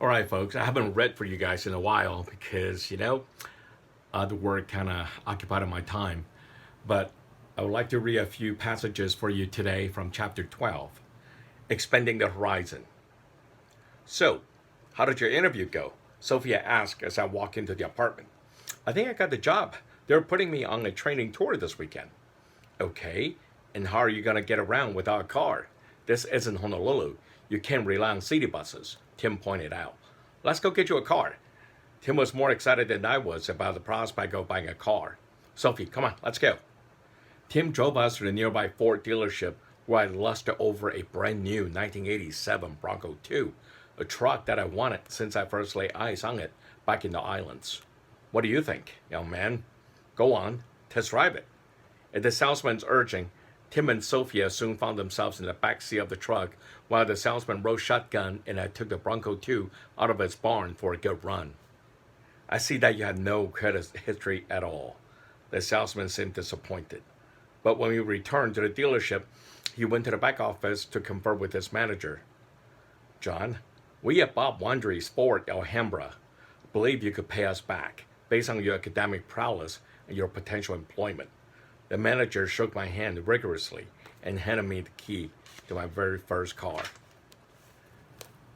All right, folks, I haven't read for you guys in a while because, the work kind of occupied my time. But I would like to read a few passages for you today from chapter 12, Expanding the Horizon. So, how did your interview go? Sophia asked as I walked into the apartment. I think I got the job. They're putting me on a training tour this weekend. Okay, and how are you going to get around without a car? This isn't Honolulu. You can't rely on city buses, Tim pointed out. Let's go get you a car. Tim was more excited than I was about the prospect of buying a car. Sophie, come on, let's go. Tim drove us to the nearby Ford dealership where I lusted over a brand new 1987 Bronco 2, a truck that I wanted since I first laid eyes on it back in the islands. What do you think, young man? Go on, test drive it. At the salesman's urging, Tim and Sophia soon found themselves in the back seat of the truck while the salesman rode shotgun and I took the Bronco 2 out of its barn for a good run. I see that you had no credit history at all. The salesman seemed disappointed. But when we returned to the dealership, he went to the back office to confer with his manager. John, we at Bob Wandry Sport Alhambra believe you could pay us back based on your academic prowess and your potential employment. The manager shook my hand rigorously and handed me the key to my very first car.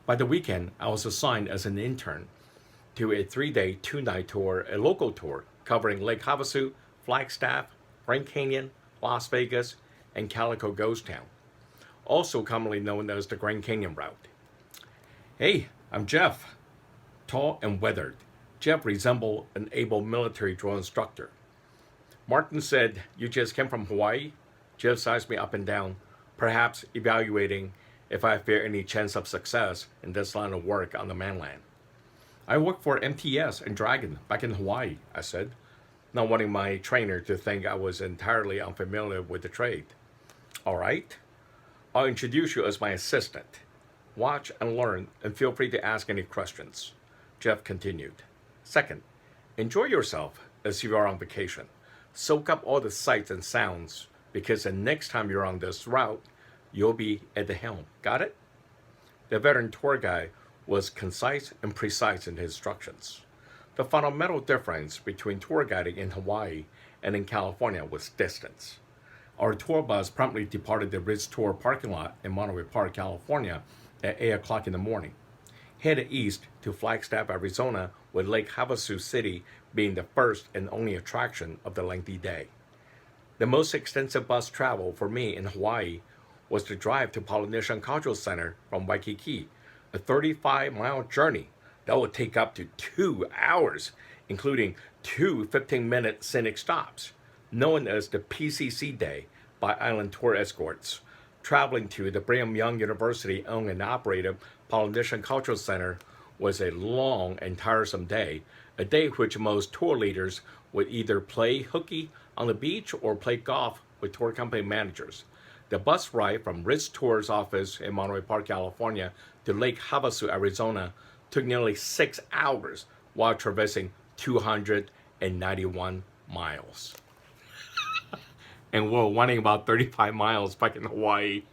By the weekend, I was assigned as an intern to a 3-day, 2-night tour, a local tour covering Lake Havasu, Flagstaff, Grand Canyon, Las Vegas, and Calico Ghost Town, also commonly known as the Grand Canyon Route. Hey, I'm Jeff. Tall and weathered, Jeff resembled an able military drill instructor. Martin said, you just came from Hawaii? Jeff sized me up and down, perhaps evaluating if I fear any chance of success in this line of work on the mainland. I worked for MTS and Dragon back in Hawaii, I said, not wanting my trainer to think I was entirely unfamiliar with the trade. All right, I'll introduce you as my assistant. Watch and learn and feel free to ask any questions, Jeff continued. Second, enjoy yourself as you are on vacation. Soak up all the sights and sounds because the next time you're on this route, you'll be at the helm. Got it? The veteran tour guide was concise and precise in his instructions. The fundamental difference between tour guiding in Hawaii and in California was distance. Our tour bus promptly departed the Ritz Tour parking lot in Monterey Park, California at 8 o'clock in the morning, headed east to Flagstaff, Arizona, with Lake Havasu City being the first and only attraction of the lengthy day. The most extensive bus travel for me in Hawaii was to drive to Polynesian Cultural Center from Waikiki, a 35-mile journey that would take up to 2 hours, including 2 15-minute scenic stops, known as the PCC Day by Island Tour Escorts, traveling to the Brigham Young University owned and operated Polynesian Cultural Center was a long and tiresome day, a day which most tour leaders would either play hooky on the beach or play golf with tour company managers. The bus ride from Ritz Tour's office in Monterey Park, California to Lake Havasu, Arizona took nearly 6 hours while traversing 291 miles. And we're wanting about 35 miles back in Hawaii.